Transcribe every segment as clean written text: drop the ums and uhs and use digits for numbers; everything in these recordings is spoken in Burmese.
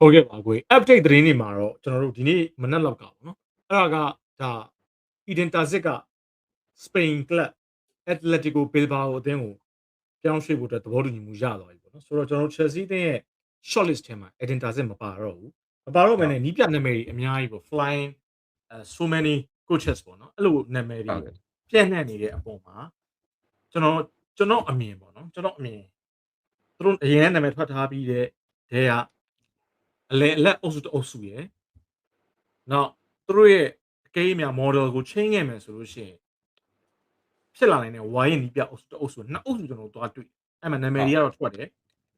ဟုတ်ကဲ့ပါကို update သတင်းတွေမှာတော့ကျွန်တော်တို့ဒီနေ့မနက်လောက်ကပေါ့နော်အဲ့ဒါကဒါ Eden Terzic က Spain club Atletico Bilbao အသင်းကိုပြောင်းရွှေ့ဖို့အတွက်သဘောတူညီမှုရသွားပြီပေါ့နော်ဆိုတော့ကျွန်တော်တို့ Chelsea အသင်းရဲ့ short list ထဲမှာ Eden Terzic မပါတော့ဘူးမပါတော့ဘဲနဲ့နီးပြနာမည်တွေအများကြီးပေါ့ flying so many coaches ပေါ့နော်အဲ့လိုနာမည်တွေပြန့်နှံ့နေတဲ့အပေါ်မှာကျွန်တော်အမြင်ပေါ့နော်ကျွန်တော်အမြင်သူတို့အရင်ကနာမည်ထွက်ထားပြီးတဲ့တဲကအလဲအလက်အုပ်စုတအုပ်စုရယ်နောက်သူတို့ရဲ့အကိမ်းအမြ model ကို change ခဲ့မယ်ဆိုလို့ရှိရင်ဖြစ်လာနိုင်တဲ့ဝိုင်းရင်နီးပြအုပ်စုတအုပ်စုနှစ်အုပ်စုကျွန်တော်တို့သွားတွေ့အဲ့မှာနာမည်တွေကတော့ထွက်တယ်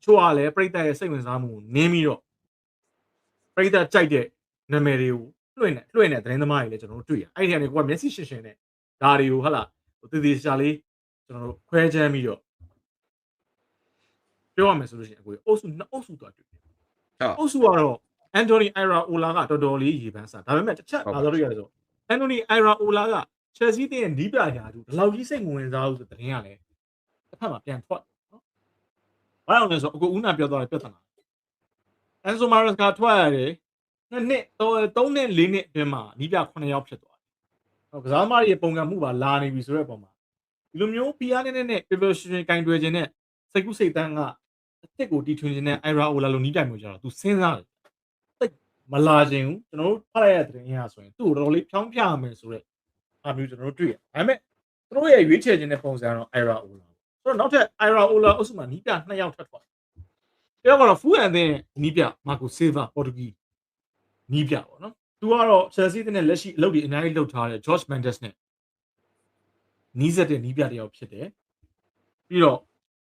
ချို့ကလည်းပြိတ္တရဲ့စိတ်ဝင်စားမှုကိုနင်းပြီးတော့ပြိတ္တကြိုက်တဲ့နာမည်တွေကိုလွှင့်တဲ့သတင်းသမားတွေလည်းကျွန်တော်တို့တွေ့ရအဲ့ဒီကနေကိုကမျက်စိရှင်းရှင်းနဲ့ဒါတွေကိုဟုတ်လားတည်တည်ရှာလေးကျွန်တော်တို့ခွဲချမ်းပြီးတော့ပြောရမယ်ဆိုလို့ရှိရင်အကိုအုပ်စုနှစ်အုပ်စုသွားတွေ့အုပ်စုကတော့ Anthony Iraola ကတော်တော်လေးရေပန်းစားဒါပေမဲ့တစ်ချက်လာတော့ရတယ်ဆို Anthony Iraola က Chelsea တဲ့နီးပြရာသူဒီလောက်ကြီးစိတ်ဝင်စားလို့ဆိုတဲ့တင်းကလည်းတစ်ဖက်မှာပြန်ထွက်နော်။ဘာလို့လဲဆိုတော့အခုဦးနာပြောသွားတဲ့ပြဿနာ Enzo Maresca ထွက်ရတယ်2နှစ်3နှစ်4နှစ်အတွင်းမှာနီးပြ9ယောက်ဖြစ်သွားတယ်။ကစားသမားတွေရဲ့ပုံကံမှုပါလာနေပြီဆိုတဲ့အပေါ်မှာဒီလိုမျိုး PR နဲ့ preparation ကင်တွယ်ခြင်းနဲ့စိတ်ကူးစိတ်တန်းကအစ်စ်ကိုတီထွင်ခြင်းနဲ့ Iraola လိုနီးပြမျိုးကြတော့ तू စဉ်းစားတယ်မလာခြင်းဘူးကျွန်တော်တို့ဖတ်လိုက်ရတဲ့သတင်းအရဆိုရင်သူ့ကိုတော်တော်လေးဖြောင်းပြရမယ်ဆိုတော့အားမျိုးကျွန်တော်တို့တွေ့ရဒါပေမဲ့သူတို့ရဲ့ရွေးချယ်ခြင်းတဲ့ပုံစံကတော့ Iraola ဆိုတော့နောက်ထပ် Iraola အုပ်စုမှာနီးပြ2ယောက်ထပ်ထွက်တယောက်ကတော့ Full and တဲ့နီးပြ Marco Silva ပေါ်တူဂီနီးပြပေါ့နော်သူကတော့ Chelsea တဲ့လက်ရှိအလုပ်တွေအများကြီးလုပ်ထားတဲ့ George Mendes နဲ့နီးစပ်တဲ့နီးပြတယောက်ဖြစ်တယ်ပြီးတော့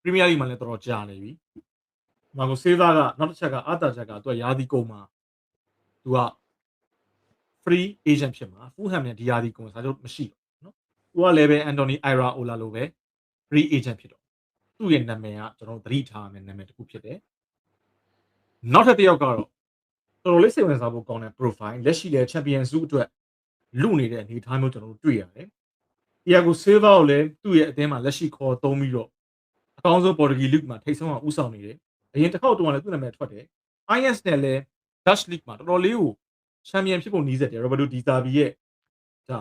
Premier League မှာလည်းတော်တော်ကြာနေပြီ Marco Silva ကနောက်တစ်ချက်ကအာတာချက်ကသူကရာသီကုန်မှာသူက free agent ဖြစ်မှာ Fulham နဲ့ဒီယာဒီကွန်စာချုပ်မရှိတော့နော်သူကလည်းပဲ Anthony Iraola လိုပဲ free agent ဖြစ်တော့သူ့ရဲ့နာမည်ကကျွန်တော်သတိထားရမယ့်နာမည်တစ်ခုဖြစ်တယ်နောက်ထပ်တစ်ယောက်ကတော့တော်တော်လေးစိတ်ဝင်စားဖို့ကောင်းတဲ့ profile လက်ရှိလည်း Champions League အတွက်လူနေတဲ့အနေအထားမျိုးကျွန်တော်တို့တွေ့ရတယ် Thiago Silva ကိုလည်းသူ့ရဲ့အသင်းမှာလက်ရှိခေါ်သုံးပြီးတော့အကောင်းဆုံး Portuguese League မှာထိပ်ဆုံးအောင်ဦးဆောင်နေတယ်အရင်တစ်ခေါက်တုန်းကလည်းသူ့နာမည်ထွက်တယ် Ajax နဲ့လည်း Dutch League မှာတော်တော်လေးကိုချန်ပီယံဖြစ်ဖို့နီးစပ်တယ် Roberto Di Serbi ရဲ့ဒါ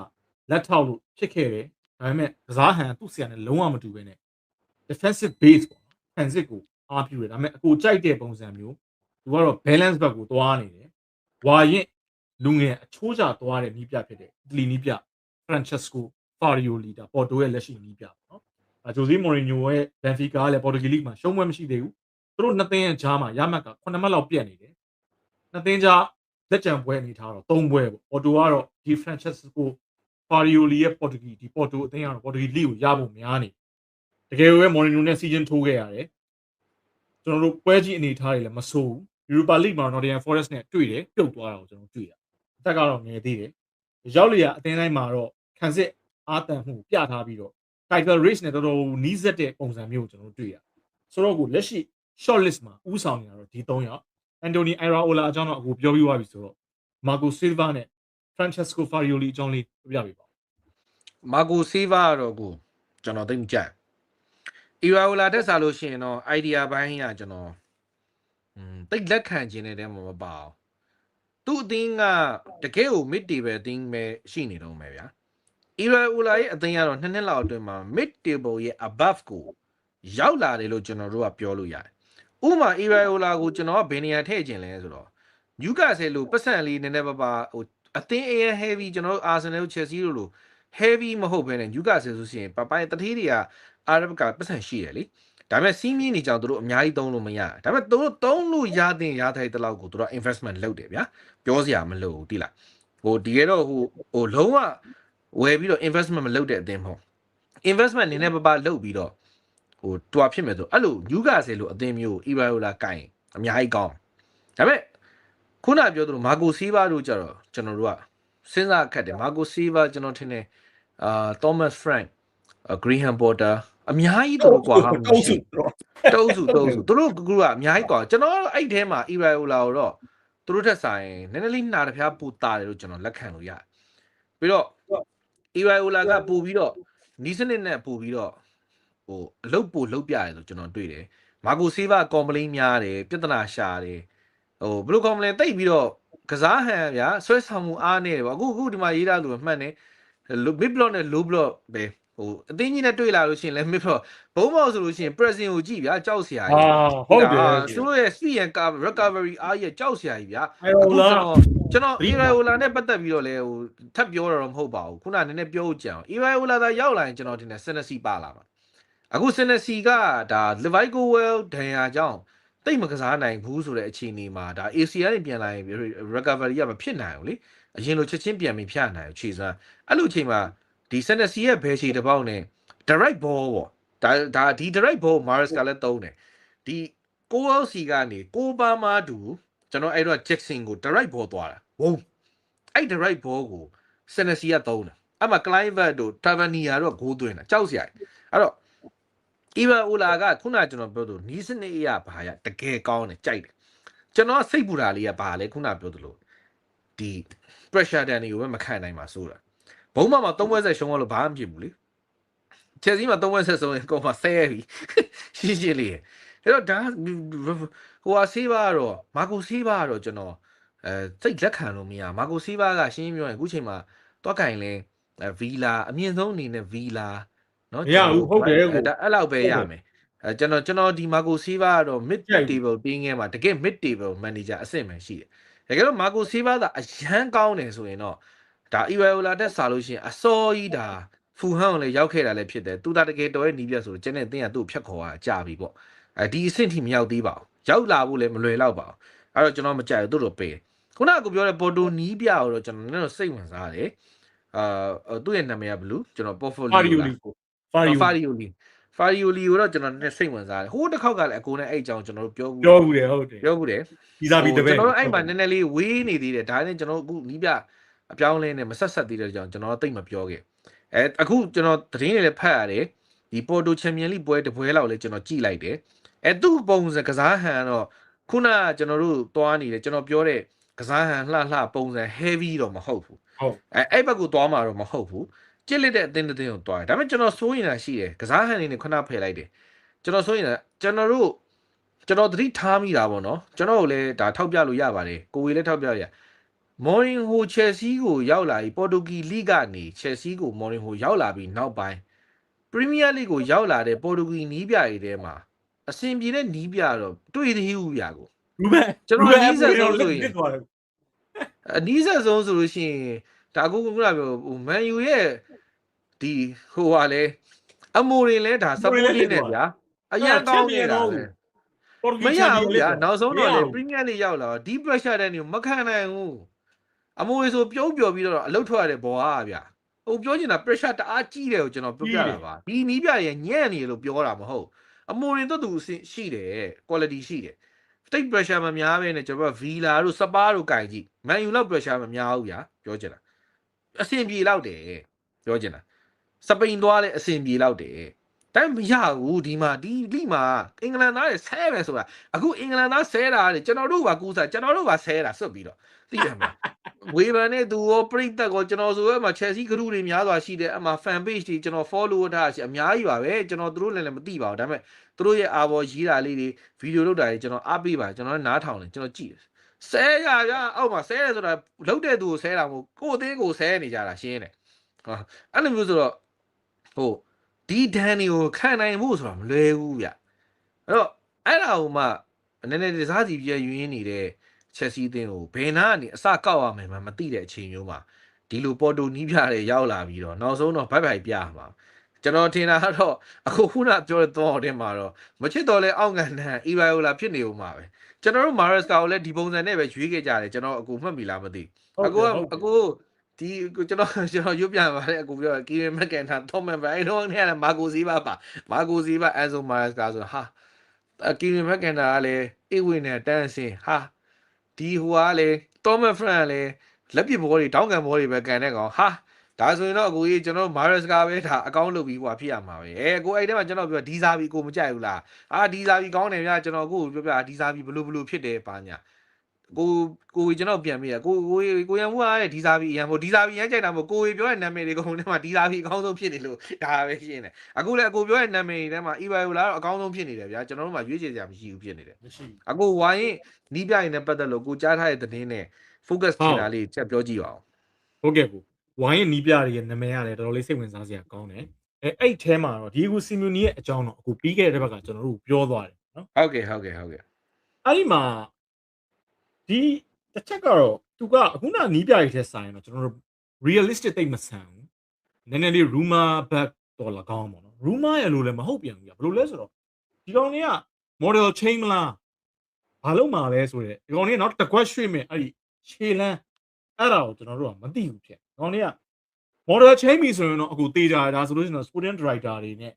လက်ထောက်လို့ဖြစ်ခဲ့တယ်ဒါပေမဲ့ကစားဟန်သူ့ဆရာနဲ့လုံးဝမတူဘဲနဲ့ defensive base ပေါ့ဖန်စစ်ကိုအားပြုတယ်ဒါပေမဲ့အကိုကြိုက်တဲ့ပုံစံမျိုးသူကတော့ balance ဘက်ကိုသွားနေတယ်ဝါရင်လူငယ်အချိုးချသွားတဲ့နီးပြဖြစ်တယ်အီတလီနီးပြ Francesco Farioli ဒါပေါ်တိုရဲ့လက်ရှိနီးပြပေါ့နော်ဂျိုဇေးမော်ရီညိုရဲ့ Benfica ကလည်း Portuguese League မှာရှုံးပွဲမရှိသေးဘူးသူတို့နှစ်သင်းရဲ့ဂျားမှာရမှတ်က9မှတ်လောက်ပြတ်နေတယ်နှစ်သင်းကြားလက်ကြံပွဲအနေထားတော့3ပွဲပေါ့ပေါ်တိုကတော့ဒီ Francesco Farioli ရဲ့ Portuguese ဒီပေါ်တိုအသင်းကတော့ Portuguese League ကိုရဖို့များနေတကယ်ပဲ Mourinho နဲ့ season ထိုးခဲ့ရတယ်ကျွန်တော်တို့ပွဲကြီးအနေထားတွေလည်းမဆိုးဘူး Europa League မှာ Nottingham Forest နဲ့တွေ့တယ်ပြုတ်သွားတာကိုကျွန်တော်တွေ့ရအသက်ကတော့ငယ်သေးတယ်ရောက်လျာအသင်းတိုင်းမှာတော့ခံစစ်အားတန်မှုပြထားပြီးတော့ title race နဲ့တော်တော်နီးစပ်တဲ့ပုံစံမျိုးကိုကျွန်တော်တွေ့ရဆိုတော့ကိုလက်ရှိ short list မှာဦးဆောင်နေတာတော့ဒီ3ယောက် Anthony Iraola အကြောင်းတော့အခုပြောပြီးသွားပြီဆိုတော့ Marco Silva နဲ့ Francesco Farioli အကြောင်းလေးပြပြပေးပါ Marco Silva ကတော့ကိုကျွန်တော်သိမကြိုက် Iraola တက်စားလို့ရှိရင်တော့ idea ဘိုင်းကကျွန်တော်တိတ်လက်ခံခြင်းတဲ့တဲမှာမပါဘူးသူ့အသင်းကတကယ်ကို mid table အသင်းပဲရှိနေတော့မယ်ဗျာ Iraola ရဲ့အသင်းကတော့2နှစ်လောက်အတွင်းမှာ mid table ရဲ့ above ကိုရောက်လာတယ်လို့ကျွန်တော်တို့ကပြောလို့ရတယ်ဥပမာ Iraola ကိုကျွန်တော်ကဘယ်နေရာထည့်ခြင်းလဲဆိုတော့ Newcastle လို့ပတ်စံလေးနည်းနည်းပါးဟိုအသင်း heavy ကျွန်တော်တို့ Arsenal Chelsea လို့ heavy မဟုတ်ဘဲနဲ့ Newcastle ဆိုရှင်ပပိုင်းတတိတွေက Arab ကပတ်စံရှိတယ်လေဒါပေမဲ့စီးမြင့်နေကြတို့အများကြီးသုံးလို့မရဒါပေမဲ့တို့သုံးလို့ရတဲ့ရထိုက်တဲ့လောက်ကိုတို့ investment လုပ်တယ်ဗျာပြောစရာမလိုဘူးတိလားဟိုဒီကတော့ဟိုလုံးဝဝယ်ပြီးတော့ investment မလုပ်တဲ့အသင်းမဟုတ် investment နည်းနည်းပါးလုပ်ပြီးတော့ဟိုတွာဖြစ်မယ်ဆိုအဲ့လို Newcastle လို့အသင်းမျိုး Iraola ကင်အများကြီးကောင်းဒါပေမဲ့ခုနပြောသလို Marco Silva တို့ကြတော့ကျွန်တော်တို့ကစဉ်းစားခက်တယ် Marco Silva ကျွန်တော်ထင်တယ်Thomas Frank Graham Potter အများကြီးတို့ကွာဟာမရှိတုံးစုတို့ကအများကြီးကွာကျွန်တော်အဲ့ထဲမှာ Iraola ကိုတော့သူတို့ထက်ဆိုင်နည်းနည်းလေးနှာတစ်ဖျားပူတာတယ်လို့ကျွန်တော်လက်ခံလို့ရတယ်ပြီးတော့ Iraola ကပူပြီးတော့နီးစနစ်နဲ့ပူပြီးတော့ဟိုအလုပ်ပို့လုပ်ပြရတယ်ဆိုကျွန်တော်တွေ့တယ် Marco Silva complain များတယ်ပြဿနာရှာတယ် ဘယ်လိုကောင်းမလဲတိတ်ပြီးတော့ကစားဟန်ဗျာဆွဲဆောင်မှုအားနေတယ်ပေါ့အခုဒီမှာရေးထားလို့မှတ်နေ mid block နဲ့ low block ပဲအသိကြီးနဲ့တွေ့လာလို့ရှိရင်လည်း mid block ဘုံမောက်ဆိုလို့ရှိရင် pressing ကိုကြည့်ဗျာကြောက်စရာကြီးဟုတ်တယ်သူတို့ရဲ့ speed and recovery အားရကြောက်စရာကြီးဗျာအခုကျွန်တော် Iraola နဲ့ပတ်သက်ပြီးတော့လဲထပ်ပြောတော့မဟုတ်ပါဘူးခုနကနည်းနည်းပြောကြအောင် Iraola သာရောက်လာရင်ကျွန်တော်တင်တယ် Senesi ပါလာမှာအခု Senesi ကဒါ Levico Well ဒဏ်ရာကြောင့်တိတ်မကစားနိုင်ဘူးဆိုတဲ့အခြေအနေမှာဒါ ACL နဲ့ပြန်လာရင် recovery ကမဖြစ်နိုင်ဘူးလေအရင်လိုချက်ချင်းပြန်ပြီးဖြတ်နိုင်ခြေစွမ်းအဲ့လိုအချိန်မှာဒီ Senesi ရဲ့ဘယ်ခြေတစ်ပေါက်နဲ့ direct ball ပေါ့ဒါဒီ direct ball Maris ကလည်းသုံးတယ်ဒီ6 ကနေ6ပါမှတူကျွန်တော်အဲ့တော့ Jackson ကို direct ball သွားတာဝုန်းအဲ့ direct ball ကို Senesi ကသုံးတယ်အဲ့မှာ Clivert တို့ Tavernier တို့ဂိုးသွင်းတာကြောက်စရာအဲ့တော့Iraola ကခုနကျွန်တော်ပြောသူနီးစနစ်အရာဘာရတကယ်ကောင်းတယ်ကြိုက်တယ်ကျွန်တော်စိတ်ပူတာလေးကဘာလဲခုနပြောသလိုဒီ pressure တန်တွေကိုပဲမခံနိုင်ပါဆိုတာဘုံမှာ3ပွဲဆက်ရှုံးလို့ဘာမှမဖြစ်ဘူးလေချက်စီမှာ3ပွဲဆက်ဆုံးရင်ကောမှဆဲပြီရှင်းရှင်းလေးအဲ့တော့ဒါဟိုဆေးပါတော့မာကိုဆေးပါတော့ကျွန်တော်စိတ်လက်ခံလို့မရမာကိုဆေးပါကရှင်းပြောရင်အခုချိန်မှာတွားကင်လဲဗီလာအမြင့်ဆုံးအနေနဲ့ဗီလာနော်မရဘူးဟုတ်တယ်ကိုအဲ့လောက်ပဲရမယ်ကျွန်တော်ဒီမာကိုဆေးပါကတော့ mid table တင်းငယ်မှာတကယ် mid table manager အဆင့်ပဲရှိတယ်တကယ်တော့မာကိုဆေးပါကအရန်ကောင်းတယ်ဆိုရင်တော့ဒါ Iraola တက်စားလို့ရှိရင်အစောကြီးဒါဖူဟန်ကိုလည်းရောက်ခဲ့တာလည်းဖြစ်တယ်သူတာတကယ်တော်ရဲ့နီးပြဆိုတော့ကျန်တဲ့အတင်းကသူ့ဖြတ်ခေါ်တာကြာပြီပေါ့ဒီအဆင့်ထိမရောက်သေးပါဘူးရောက်လာဖို့လည်းမလွယ်တော့ပါဘူးအဲ့တော့ကျွန်တော်မကြိုက်ဘူးသူ့လိုပေးခုနကပြောတဲ့ပေါ်တိုနီးပြတော့ကျွန်တော်လည်းစိတ်ဝင်စားတယ်သူ့ရဲ့နာမည်ကဘယ်လိုကျွန်တော် portfolio ဖာရီယိုလီကိုတော့ကျွန်တော်နဲ့စိတ်ဝင်စားတယ်ဟိုတစ်ခေါက်ကလည်းအကိုနဲ့အဲ့အကြောင်းကျွန်တော်တို့ပြောဘူးတယ်ဟုတ်တယ်ပြောဘူးတယ်ဒီစားပြီးတပည့်ကျွန်တော်တို့အဲ့မှာနည်းနည်းလေးဝေးနေသေးတယ်ဒါနဲ့ကျွန်တော်အခုနီးပြအပြောင်းလဲနဲ့မဆက်ဆက်သေးတဲ့ကြောင့်ကျွန်တော်သိမပြောခဲ့အခုကျွန်တော်သတင်းတွေလည်းဖတ်ရတယ်ဒီပေါ်တိုချန်ပီယံလိပွဲတစ်ပွဲလောက်လည်းကျွန်တော်ကြည့်လိုက်တယ်သူ့ပုံစံကစားဟန်တော့ခုနကျွန်တော်တို့သွားနေတယ်ကျွန်တော်ပြောတဲ့ကစားဟန်လှပုံစံ heavy တော့မဟုတ်ဘူးဟုတ်အဲ့ဘက်ကိုသွားမှာတော့မဟုတ်ဘူးကြစ်လက်တဲ့အတင်းကိုသွားတယ်ဒါပေမဲ့ကျွန်တော်စိုးရင်တာရှိတယ်ကစားဟန်နေနဲ့ခဏဖယ်လိုက်တယ်ကျွန်တော်စိုးရင်တာကျွန်တော်သတိထားမိတာပေါ့နော်ကျွန်တော်ကိုလည်းဒါထောက်ပြလို့ရပါတယ်ကိုဝေလည်းထောက်ပြရမော်ရင်ဟိုချယ်ဆီကိုရောက်လာပြီးပေါ်တူဂီလိကနေချယ်ဆီကိုမော်ရင်ဟိုရောက်လာပြီးနောက်ပိုင်းပရီးမီးယားလိကိုရောက်လာတဲ့ပေါ်တူဂီနီးပြတွေထဲမှာအဆင်ပြေတဲ့နီးပြတော့တွေ့သေးဘူးဗျာကိုကျွန်တော်နီးစက်ဆုံးဆိုရင်နီးစက်ဆုံးဆိုလို့ရှိရင်ဒါကိုခုနပြောဟိုမန်ယူရဲ့ဒီဟိုဟာလဲအမိုတွေလဲဒါ support လေးနဲ့ဗျာအရင်ကောင်းနေတာပဲမရဘူးဗျာနောက်ဆုံးတော့လေ Premier League ရောက်လာတော့ deep pressure တဲ့နေကိုမခံနိုင်ဘူးအမိုတွေဆိုပြုံးပျော်ပြီးတော့အလုတ်ထွက်ရတဲ့ဘောအားဗျာဟိုပြောချင်တာ pressure တအားကြီးတယ်ကိုကျွန်တော်ပြောပြတာပါဒီနီးပြရဲ့ညံ့နေလို့ပြောတာမဟုတ်အမိုတွေတော့သူရှိတယ် quality ရှိတယ် state pressure မများပဲနဲ့ကျွန်တော် Villa တို့ Spa တို့ကင်ကြည့် Man U လောက် pressure မများဘူးဗျာပြောချင်တာအဆင်ပြေလောက်တယ်ပြောချင်တာစပိန်သွားလဲအဆင်ပြေလောက်တယ်ဒါမရဘူးဒီမှာဒီလိမှာအင်္ဂလန်သားတွေဆဲပဲဆိုတာအခုအင်္ဂလန်သားဆဲတာလေကျွန်တော်တို့ပါကူးစားကျွန်တော်တို့ပါဆဲတာစွတ်ပြီးတော့သိရမှာဝေဘန်နဲ့သူရောပရိသတ်ကောကျွန်တော်ဆိုရဲမှာ Chelsea ဂရုတွေများစွာရှိတယ်အမှ fan page တွေကျွန်တော် follow ထားရှိအများကြီးပါပဲကျွန်တော်တို့လည်းမသိပါဘူးဒါပေမဲ့သူတို့ရဲ့အာဘော်ရေးတာလေးတွေဗီဒီယိုလုပ်တာတွေကျွန်တော်အားပေးပါကျွန်တော်နားထောင်တယ်ကျွန်တော်ကြည့်တယ်ဆဲရရအောက်မှာဆဲတယ်ဆိုတာလှုပ်တဲ့သူကိုဆဲတာမဟုတ်ကိုယ်အသေးကိုဆဲနေကြတာရှင်းတယ်ဟာအဲ့လိုမျိုးဆိုတော့ဟိုဒီဒန်တွေကိုခံနိုင်ဖို့ဆိုတာမလွယ်ဘူးဗျအဲ့တော့အဲ့ဒါဟိုမှနည်းနည်းတစားစီပြည့်ရင်းနေတဲ့ချက်စီးတင်းကိုဘယ်နာကနေအစကောက်ရမယ်မသိတဲ့အချိန်မျိုးမှာဒီလိုပေါ်တူနီးပြတဲ့ရောက်လာပြီးတော့နောက်ဆုံးတော့ဘိုက်ဘိုက်ပြမှာကျွန်တော်ထင်တာကတော့အခုခုနပြောတဲ့တော့တင်မှာတော့မချစ်တော်လဲအောက်ကန်တန်အီရိုင်ယိုလာဖြစ်နေဦးမှာပဲကျွန်တော်တို့မာရက်စကာကိုလည်းဒီပုံစံနဲ့ပဲရွေးခဲ့ကြတယ်ကျွန်တော်အကူမှတ်မိလားမသိအခုဒီကျွန်တော်ရွတ်ပြန်ပါတယ်အကူပြောကီရမက်ကန်တာတော့မှန်ပဲအဲ့တော့နဲ့မာကိုစီပါအန်ဆိုမာရက်စကာဆိုဟာကီရမက်ကန်တာကလည်းအေးဝင်နဲ့တန်းစင်ဟာဒီဟိုကလည်းတော့မဖရန်လည်းလက်ပစ်ဘောတွေတောင်းကန်ဘောတွေပဲကန်တဲ့ကောင်ဟာဒါဆိုရင်တော့အကိုကြီးကျွန်တော်မာရက်စကာပဲဒါအကောင့်လုပ်ပြီးဟိုဖြစ်ရမှာပဲကိုအဲ့ထဲမှာကျွန်တော်ပြောဒီဇာဘီကိုမကြိုက်ဘူးလားဒီဇာဘီကောင်းတယ်ဗျာကျွန်တော်ကိုပြောပြဒီဇာဘီဘလို့ဖြစ်တယ်ပါညာ ကိုကျွန်တော်ပြန်ပြီးကိုရန်မှုအားတဲ့ဒီစာပြီးအရန်မို့ဒီစာပြီးရမ်းကြိုက်တာမို့ကိုပြောတဲ့နာမည်တွေကုန်ထဲမှာဒီစာပြီးအကောင်းဆုံးဖြစ်နေလို့ဒါပဲရှင်းတယ်အခုလည်းကိုပြောတဲ့နာမည်တွေထဲမှာ Ivaiola တော့အကောင်းဆုံးဖြစ်နေတယ်ဗျာကျွန်တော်တို့မှရွေးချယ်စရာမရှိဘူးဖြစ်နေတယ်အခုဝိုင်းနီးပြရင်နဲ့ပတ်သက်လို့ကိုကြားထားတဲ့သတင်းနဲ့ focus ချင်တာလေးချက်ပြောကြည့်ပါဦးဟုတ်ကဲ့ကိုဝိုင်းရဲ့နီးပြတွေရဲ့နာမည်ရတယ်တော်တော်လေးစိတ်ဝင်စားစရာကောင်းတယ်အဲ့ထဲမှာတော့ဒီကိုစီမီနီရဲ့အကြောင်းတော့အခုပြီးခဲ့တဲ့ဘက်ကကျွန်တော်တို့ပြောသွားတယ်နော်ဟုတ်ကဲ့အဲ့ဒီမှာဒီတစ်ချက်ကတော့သူကအခုနနီးပြတွေထဲဆိုင်တော့ကျွန်တော်တို့ realistic တိတ်မဆန်ဘူးနည်းနည်းလေး rumor back တော့၎င်းပေါ့နော် rumor ရလို့လည်းမဟုတ်ပြန်ဘူးဘယ်လိုလဲဆိုတော့ဒီကောင်တွေက model chain မလားဘာလို့မှာလဲဆိုတော့ဒီကောင်တွေကနောက်တစ်ခွက်ရွှေ့မယ်အဲ့ဒီခြေလန်းအဲ့ဒါကိုကျွန်တော်တို့ကမသိဘူးဖြစ်ဒီကောင်တွေက model chain ပြီဆိုရင်တော့အခုတေးကြတာဆိုလို့ရှိရင် sporting director တွေနဲ့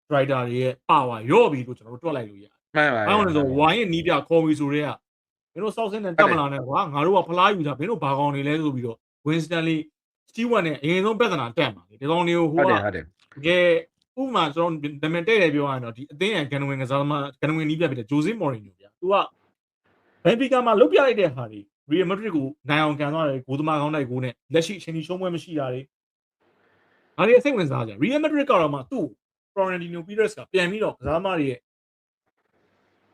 director တွေရဲ့ power ရော့ပြီလို့ကျွန်တော်တို့တွက်လိုက်လို့ရတယ်မှန်ပါအဲ့ဒါဆိုဝိုင်းရဲ့နီးပြခေါ်ပြီဆိုတော့မင်းတို့စောက်စင်းနဲ့တက်မလာနဲ့ကွာငါတို့ကဖလားယူတာမင်းတို့ဘာကောင်နေလဲဆိုပြီးတော့ Winstonley Stewart နဲ့အရင်ဆုံးပြဿနာတက်မှာဒီကောင်တွေကိုဟိုကတကယ်ဥပမာကျွန်တော်နာမည်တဲ့တယ်ပြောရရင်တော့ဒီအသင်းရန်ဂန်ဝင်ကစားသမားဂန်ဝင်နီးပြဖြစ်တဲ့ Jose Mourinho ဗျာသူက Benfica မှာလုတ်ပြလိုက်တဲ့ဟာတွေ Real Madrid ကိုနိုင်အောင်ကန်သွားတယ်ဂိုးသမားကောင်းတိုက်ဂိုးနဲ့လက်ရှိအချိန်ကြီးရှုံးပွဲမရှိတာတွေဒါတွေစိတ်ဝင်စားကြ Real Madrid ကတော့မှသူ့ Florentino Perez ကပြန်ပြီးတော့ကစားသမားတွေရဲ့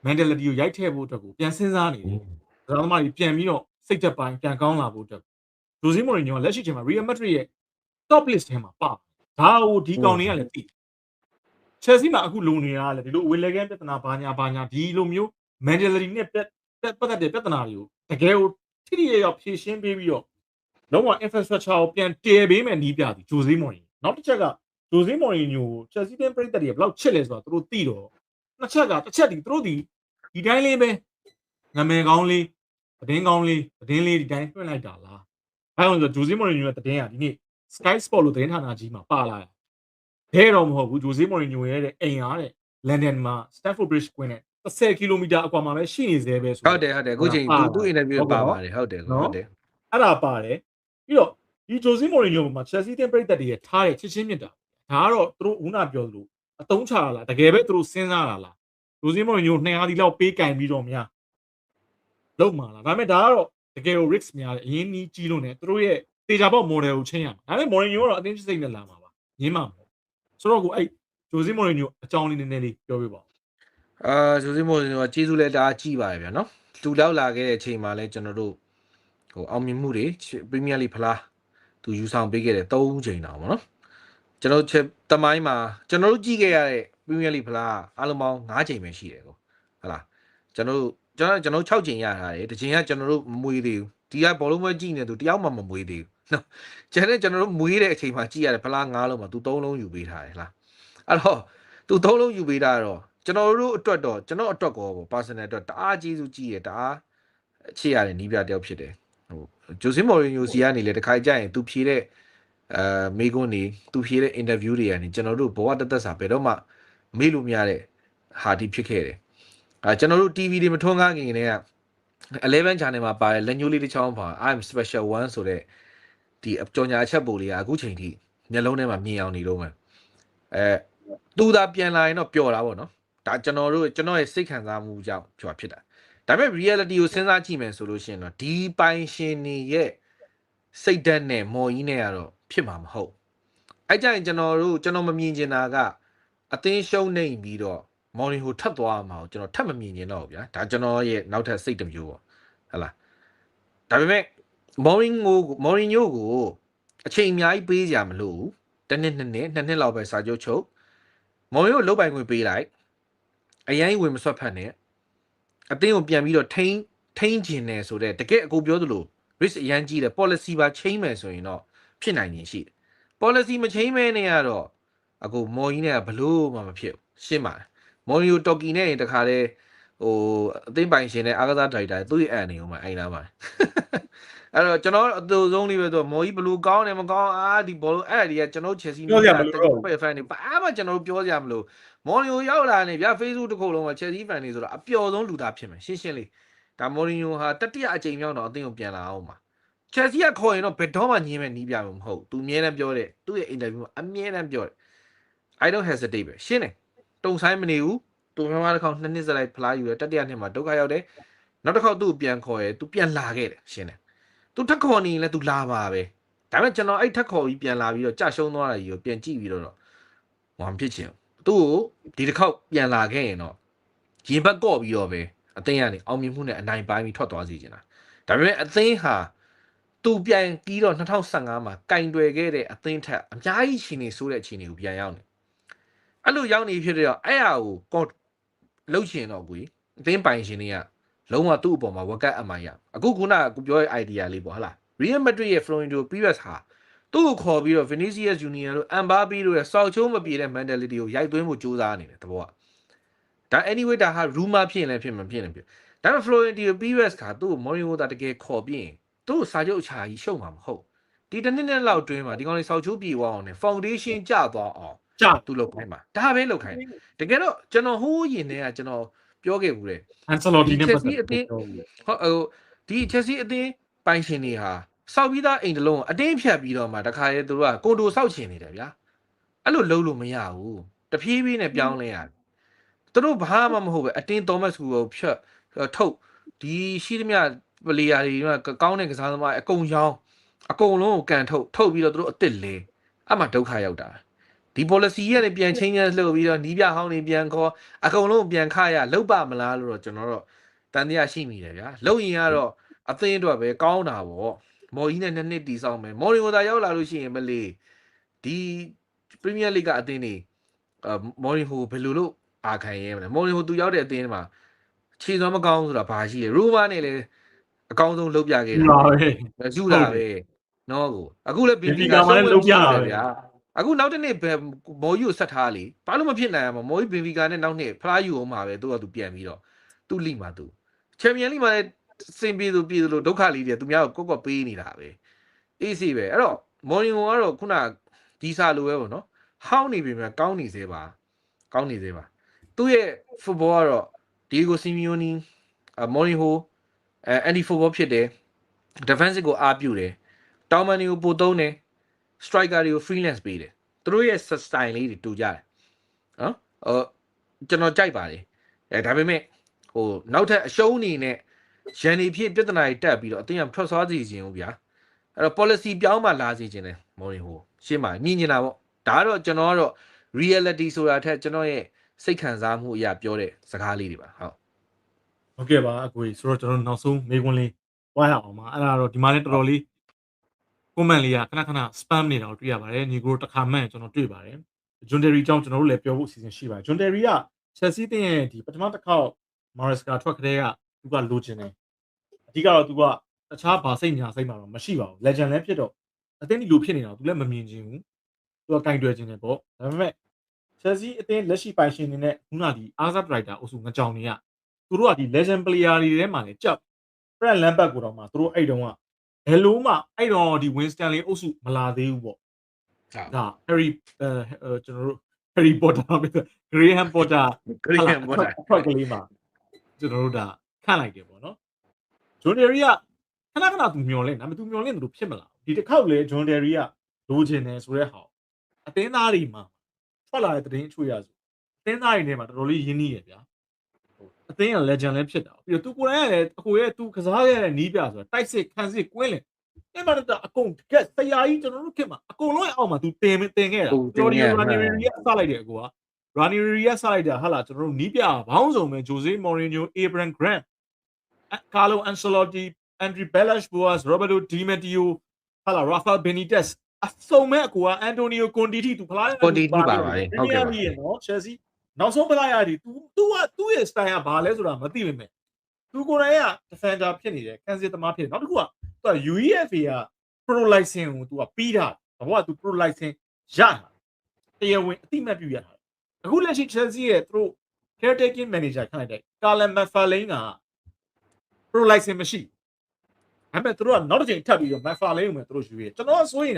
mentality ကိုရိုက်ထည့်ဖို့အတွက်ကိုပြန်စဉ်းစားနေတယ်ကစားသမားတွေပြန်ပြီးတော့စိတ်သက်ပိုင်းပြန်ကောင်းလာဖို့အတွက် Jose Mourinho ကလက်ရှိချိန်မှာ Real Madrid ရဲ့ top list ထဲမှာပါဒါဟိုဒီကောင်တွေကလည်းသိ Chelsea မှာအခုလုံနေတာကလည်းဒီလိုဝေလက်ကန်ပြဿနာဘာညာဒီလိုမျိုး mentality နဲ့ပတ်သက်တဲ့ပြဿနာတွေကိုတကယ်ကိုထိထိရောက်ဖြေရှင်းပေးပြီးတော့လုံးဝ infrastructure ကိုပြန်တည်ပေးမယ်နီးပြသည် Jose Mourinho နောက်တစ်ချက်က Jose Mourinho ကို Chelsea ပရိသတ်တွေဘယ်လောက်ချစ်လဲဆိုတာသူတို့သိတော့နှစ်ချက်ကတစ်ချက်ဒီသူတို့ဒီတိုင်းလေးပဲနာမည်ကောင်းလေးသတင်းကောင်းလေးသတင်းလေးဒီတိုင်းတွင်းလိုက်တာလားအဲဒါဆို Jose Mourinho ရဲ့သတင်းကဒီနေ့ Sky Sport လို့သတင်းဌာနကြီးမှာပါလာတယ်ဘယ်တော့မဟုတ်ဘူး Jose Mourinho ရဲ့အိမ်အားတဲ့ London မှာ Stamford Bridge ကွင်းနဲ့10 ကီလိုမီတာအကွာမှာပဲရှိနေသေးပဲဆိုဟုတ်တယ်အခုချိန်သူ interview ပါပါတယ်ဟုတ်တယ်အဲ့ဒါပါတယ်ပြီးတော့ဒီ Jose Mourinho မှာ Chelsea တင်ပရိသတ်တွေရဲ့ထားတဲ့ချစ်ချင်းမြတ်တာဒါကတော့သူတို့ဦးနာပြောသလိုအတုံးချတာလားတကယ်ပဲသူတို့စဉ်းစားတာလား Jose Mourinho 200ဒီလောက်ပေးကင်ပြီးတော့များလုံးမှာလားဒါပေမဲ့ဒါကတော့တကယ်ကို risk များတယ်အရင်ကြီးကြီးလို့ねသူတို့ရဲ့တေချာပေါက် model ကိုချင်းရမှာဒါပေမဲ့ Mourinho ကတော့အတင်းစိတ်နဲ့လာမှာပါငင်းမှာမဟုတ်ဆိုတော့ကိုအဲ့ Jose Mourinho အကြောင်းလေးနည်းနည်းလေးပြောပြပါJose Mourinho ကကျေးဇူးလည်းဒါကြီးပါတယ်ဗျာနော်သူလောက်လာခဲ့တဲ့အချိန်မှာလဲကျွန်တော်တို့ဟိုအောင်မြင်မှုတွေ Premier League ဖလားသူယူဆောင်ပေးခဲ့တယ်3ချိန်တောင်ပေါ့နော်ကျွန်တော်ချက်တမိုင်းမှာကျွန်တော်တို့ကြည့်ခဲ့ရတဲ့ Premier League ဖလားအားလုံးပေါင်း9ချိန်ပဲရှိတယ်ကိုဟုတ်လားကျွန်တော်6ချိန်ရထားတယ်တစ်ချိန်ကကျွန်တော်တို့မမွေးသေးဘူးဒီကဘောလုံးပွဲကြည့်နေသူတယောက်မှမမွေးသေးဘူးနော်ကျန်တဲ့ကျွန်တော်တို့မွေးတဲ့အချိန်မှာကြည့်ရတယ်ဖလား9လုံးမှာသူ3လုံးယူပေးထားတယ်လားအဲ့တော့သူ3လုံးယူပေးတာတော့ကျွန်တော်တို့အတွက်တော့ကျွန်တော်အတွက်ကောပေါ့ personal အတွက်တအားကျေးဇူးကြီးရတအားအခြေရတယ်နီးပြတယောက်ဖြစ်တယ်ဟို Jose Mourinho စီကနေလေတခါကြရင်သူဖြေတဲ့မေကွန်းနေသူဖြေတဲ့ interview တွေကနေကျွန်တော်တို့ဘဝတသက်စာဘယ်တော့မှမေ့လို့မရတဲ့ဟာဒီဖြစ်ခဲ့တယ်ကျွန်တော်တို့ TV တွေမထွန်းကားခင်တည်းက11 channel မှာပါတယ်လက်ညှိုးလေးတစ်ချောင်းပါ I'm special one ဆိုတဲ့ဒီအကြော်ညာအချက်ပိုလေးကအခုချိန်ထိမျက်လုံးထဲမှာမြင်အောင်နေတော့မယ်သူသာပြန်လာရင်တော့ပျော်တာပေါ့နော်ဒါကျွန်တော်ရဲ့စိတ်ခံစားမှုကြောင့်ဖြစ်တာဒါပေမဲ့ reality ကိုစဉ်းစားကြည့်မယ်ဆိုလို့ရှိရင်တော့ဒီပိုင်ရှင်တွေရဲ့စိတ်ဓာတ်နဲ့မော်ကြီးနဲ့ကတော့ဖြစ်မှာမဟုတ်အဲ့ကြရင်ကျွန်တော်မမြင်ချင်တာကအသင်းရှုံးနေပြီးတော့မော်နီဟိုထပ်သွားမှာကိုကျွန်တော်ထပ်မမြင်ချင်တော့ဘူးဗျာဒါကျွန်တော်ရဲ့နောက်ထပ်စိတ်တစ်မျိုးပေါ့ဟုတ်လားဒါပေမဲ့မော်ရီညိုကိုအချိန်အများကြီးပေးကြမလို့တစ်နှစ်နှစ်နှစ်လောက်ပဲစာချုပ်ချုပ်မော်ရီကိုလုတ်ပိုင်ခွင့်ပေးလိုက်အရင်ဝင်မဆွတ်ဖက်နဲ့အသင်းကိုပြန်ပြီးတော့ထိန်းကျင်နေဆိုတဲ့တကယ်အကိုပြောသလို risk အရန်ကြီးတယ် policy ပါ change မယ်ဆိုရင်တော့ဖြစ်နိုင်နေရှိတယ် policy မ change မဲနဲ့ကတော့အကိုမော်ကြီးနဲ့ကဘလို့မှမဖြစ်ဘူးရှင်းပါတယ်မော်ရီယိုတော်ကီနဲ့တခါလဲဟိုအသိပိုင်ရှင်နဲ့အားကစားဒရိုက်တာသူ့ရဲ့အန်နေအောင်မအိုင်လာပါတယ်အဲ့တော့ကျွန်တော်အတူဆုံးလေးပဲဆိုမော်ကြီးဘလို့ကောင်းတယ်မကောင်းဒီဘောလုံးအဲ့ဒါတွေကကျွန်တော် Chelsea နဲ့fan တွေဘာမှကျွန်တော်ပြောကြမလို့မော်ရီယိုရောက်လာနေဗျာ Facebook တစ်ခုလုံးမှာ Chelsea fan တွေဆိုတော့အပျော်ဆုံးလူသားဖြစ်မယ်ရှင်းလေးဒါမော်ရီယိုဟာတတိယအကြိမ်မြောက်တော့အသင်းကိုပြန်လာအောင်ပါ Chelsea ကခေါ်ရင်တော့ဘယ်တော့မှညင်းမဲ့နီးပြမှာမဟုတ်သူအမြဲတမ်းပြောတယ်သူ့ရဲ့ interview မှာအမြဲတမ်းပြောတယ် I don't hesitate ပဲရှင်းတယ်တုံဆိုင်မနေဘူးသူမြန်မာတစ်ခေါက်2နှစ်စလိုက်ဖလားယူတယ်တတိယနှစ်မှာဒုက္ခရောက်တယ် နောက်တစ်ခေါက်သူ့ပြန်ခေါ်ရဲသူပြန်လာခဲ့တယ်ရှင်းတယ်သူထက်ခေါ်နေရင်လည်းသူလာပါပဲဒါပေမဲ့ကျွန်တော်အဲ့ထက်ခေါ်ပြီးပြန်လာပြီးတော့ကြာရှုံးသွားတာကြီးကိုပြန်ကြည့်ပြီးတော့ဟောဖြစ်ချင်သူ့ကိုဒီတစ်ခေါက်ပြန်လာခဲ့ရင်တော့ရင်ဘက်ကော့ပြီးတော့ပဲအသင်းကနေအောင်မြင်မှုနဲ့အနိုင်ပိုင်းပြီးထွက်သွားစီချင်တာဒါပေမဲ့အသင်းဟာသူပြန်ပြီးတော့2015မှာကင်တွယ်ခဲ့တဲ့အသင်းထက်အများကြီးရှင်နေဆိုးတဲ့အခြေအနေကိုပြန်ရောက်နေအဲ့လိုရောက်နေဖြစ်တော့အဲ့ဟာကိုလှုပ်ရှင်တော့ကိုအသင်းပိုင်ရှင်တွေကလုံးဝသူ့အပေါ်မှာဝက်ကတ်အမှန်ရအခုခုနကကိုပြောတဲ့ idea လေးပေါ့ဟုတ်လား Real Madrid ရဲ့ Florentino Perez ဟာသူ့ကိုခေါ်ပြီးတော့ Vinicius Junior တို့ Mbappe တို့ရဲ့စောက်ချိုးမပြေတဲ့ mentality ကိုရိုက်သွင်းဖို့ကြိုးစားနေတယ်တဘောကဒါ anyway ဒါဟာ rumor ဖြစ်ရင်လည်းဖြစ်မှာဖြစ်နေပြီဒါပေမဲ့ Florentino Perez ကသူ့ကို Mourinho ကတကယ်ခေါ်ပြီးရင်သူ့စာချုပ်အချာကြီးရှုံမှာမဟုတ်ဒီတစ်နှစ်နဲ့လောက်တွင်းမှာဒီကောင်လေးစောက်ချိုးပြေသွားအောင်နဲ့ foundation ကျသွားအောင်သူလုပ်ခိုင်းမှာဒါပဲလုပ်ခိုင်းတကယ်တော့ကျွန်တော်ဟိုးရင်ထဲကကျွန်တော်ပြောခဲ့ဘူးလေ Ancelotti နဲ့ပတ်သက်ပြီးဟုတ်ဒီ Chelsea အသင်းပိုင်ရှင်တွေဟာစောက်ပြီးသားအိမ်တလုံးအတင်းဖြတ်ပြီးတော့မှတခါရဲသူတို့ကကွန်ဒိုစောက်ချင်နေတယ်ဗျာအဲ့လိုလုပ်လို့မရဘူးတဖြည်းဖြည်းနဲ့ပြောင်းလဲရတယ်သူတို့ဘာမှမဟုတ်ပဲအတင်းသောမတ်စကူကိုဖြတ်ထုတ်ဒီရှိသမျှပလေယာတွေကကောင်းတဲ့ကစားသမားအကုန်ရောင်းအကုန်လုံးကိုကန်ထုတ်ပြီးတော့သူတို့အစ်စ်လဲအမှဒုက္ခရောက်တာဒီ policy ရဲ့ပြန်ချင်းချင်းလှုပ်ပြီးတော့နီးပြဟောင်းနေပြန်ခေါ်အကုန်လုံးပြန်ခရလောက်ပါမလားလို့တော့ကျွန်တော်တော့တန်တရားရှိမိတယ်ဗျာလုပ်ရင်ကတော့အသင်းအတွက်ပဲကောင်းတာပေါ့မော်ကြီးနဲ့နှစ်တီဆောင်မယ်မော်ရီကိုသာရောက်လာလို့ရှိရင်မလေးဒီ Premier League ကအသင်းနေမော်ရီဟိုဘယ်လိုလုပ်အားခံရဲမလဲမော်ရီဟိုသူရောက်တဲ့အသင်းမှာခြေစွမ်းမကောင်းဆိုတာဘာရှိလဲရူမာနဲ့လည်းအကောင်းဆုံးလုပ်ပြခဲ့တာယူလာပဲနော်ကိုအခုလည်းဘင်ဖီကာဆုံးလုပ်ပြတယ်ဗျာအခုနောက်တစ်နေ့မော်ယူကိုဆက်ထားလေဘာလို့မဖြစ်နိုင်မှာမော်ယူဘင်ဖီကာနဲ့နောက်နှစ်ဖလားယူအောင်မှာပဲသူကသူပြန်ပြီးတော့သူ့လိမှာသူချန်ပီယံလိမှာလည်းစင်ပြေသူပြည်သူလို့ဒုက္ခလေးတွေသူများကိုကော့ပေးနေတာပဲအေးစီပဲအဲ့တော့မော်ရီယိုကတော့ခုနဒီစာလိုပဲပေါ့နော်ဟောင်းနေပြီမြကောင်းနေသေးပါသူ့ရဲ့ football ကတော့ဒီကိုစီမီယိုနီမော်ရီယိုအန်ဒီ football ဖြစ်တယ် defensive ကိုအားပြုတယ်တောင်မန်တွေကိုပို့သုံးတယ် striker တွေကို freelance ပေးတယ်သူတို့ရဲ့ style လေးတွေတူကြတယ်နော်ကျွန်တော်ကြိုက်ပါတယ်ဒါပေမဲ့ဟိုနောက်ထပ်အရှုံးအနေနဲ့ရန်နေဖြစ်ပြဿနာတွေတက်ပြီးတော့အတင်းအထွက်သွားစီခြင်းဦးဗျာအဲ့တော့ policy ပြောင်းမှလာစီခြင်းတယ်မော်ရီဟိုရှင်းပါမြင်နေတာပေါ့ဒါကတော့ကျွန်တော်ကတော့ reality ဆိုတာထက်ကျွန်တော်ရဲ့စိတ်ခံစားမှုအရာပြောတဲ့စကားလေးတွေပါဟုတ်ကဲ့ပါအကိုကြီးဆိုတော့ကျွန်တော်နောက်ဆုံးမေးခွန်းလေးဝါရအောင်ပါအဲ့ဒါတော့ဒီမှာလည်းတော်တော်လေး comment လေးကခဏ spam နေတာကိုတွေ့ရပါတယ်ညီကိုတစ်ခါမှကျွန်တော်တွေ့ပါတယ်ဂျွန်ဒယ်ရီအကြောင်းကျွန်တော်တို့လည်းပြောဖို့အစီအစဉ်ရှိပါတယ်ဂျွန်ဒယ်ရီက Chelsea တင်းရဲ့ဒီပထမတစ်ခေါက် Maresca ထွက်ခတဲ့ကသူကလိုချင်တယ်အဓိကတော့သူကတခြားဘာစိတ်ညာစိတ်မှာတော့မရှိပါဘူး legend လည်းဖြစ်တော့အသင်းဒီလိုဖြစ်နေတာသူလည်းမမြင်ချင်ဘူးသူကကင်တွယ်ချင်တယ်ပေါ့ဒါပေမဲ့ Chelsea အသင်းလက်ရှိပိုင်ရှင်နေနဲ့ခုနဒီ Arthur Driver အုပ်စုငကြောင်တွေကသူတို့ကဒီ legend player တွေထဲမှာလည်းကြောက် Fred Lampard ကိုတော့မှသူတို့အဲ့တုန်းကဘယ်လုံးမှအဲ့တော့ဒီ Winston လေးအုပ်စုမလာသေးဘူးပေါ့ဒါ Harry ကျွန်တော်တို့ Harry Potter ပဲ Graham Potter ဖက်ကလေးမှာကျွန်တော်တို့ဒါခန့်လိုက်တယ်ပေါ့နော်ဂျွန်ဒယ်ရီကခဏသူမျောလင့်ဒါပေမဲ့သူမျောလင့်တယ်လို့ဖြစ်မလားဒီတစ်ခေါက်လေဂျွန်ဒယ်ရီကလိုချင်တယ်ဆိုတဲ့ဟာအသင်းသားတွေမှာထွက်လာတဲ့သတင်းအချို့ရဆိုအသင်းသားတွေနဲ့မှာတော်တော်လေးရင်းနှီးရဗျာအသင်းက legend လည်းဖြစ်တာပြီးတော့သူကိုယ်တိုင်ကလည်းအကိုရဲ့သူကစားခဲ့တဲ့နီးပြဆိုတာတိုက်စစ်ခန်းစစ်ကွင်းလင်အဲ့မှာတော့အကုန်ကက်တရားကြီးကျွန်တော်တို့ခင်မှာအကုန်လုံးအောက်မှာသူတင်ခဲ့တာတော်ဒီရာနီရီကစလိုက်တယ်အကိုကရာနီရီကစလိုက်တာဟာလာကျွန်တော်တို့နီးပြဘောင်းဆောင်ပဲဂျိုဆေမော်ရင်ညိုအေဘရန်ဂရန့်ကာလိုအန်ဆယ်လော်တီအန်ဒရီဘယ်လက်ဘိုအာစ်ရောဘတ်တိုဒီမက်တီယိုဟာလာရာဖာဘယ်နီတက်စ်အစုံမဲ့အကိုကအန်တိုနီယိုကွန်တီတီသူဖလားကွန်တီတီပါပါတယ်ဟုတ်ကဲ့နော်ချယ်ဆီနောက်ဆုံးပလာရည်သူကသူ့ရဲ့ style ကဘာလဲဆိုတာမသိပေမဲ့သူကိုယ်တိုင်က defender ဖြစ်နေတယ်ကန်စစ်သမားဖြစ်တယ်နောက်တစ်ခုကသူက UEFA က pro license ကိုသူကပြီးတာဘာလို့ကသူ pro license ရတာတရားဝင်အတိမတ်ပြုရတာအခုလက်ရှိ Chelsea ရဲ့သူတို့ caretaking manager ခန့်လိုက်တဲ့ Callum McFarlane က pro license မရှိဒါပေမဲ့သူတို့ကနောက်တစ်ချိန်ထပ်ပြီးတော့ McFarlane ကိုမှသူတို့ယူရဲကျွန်တော်ဆိုရင်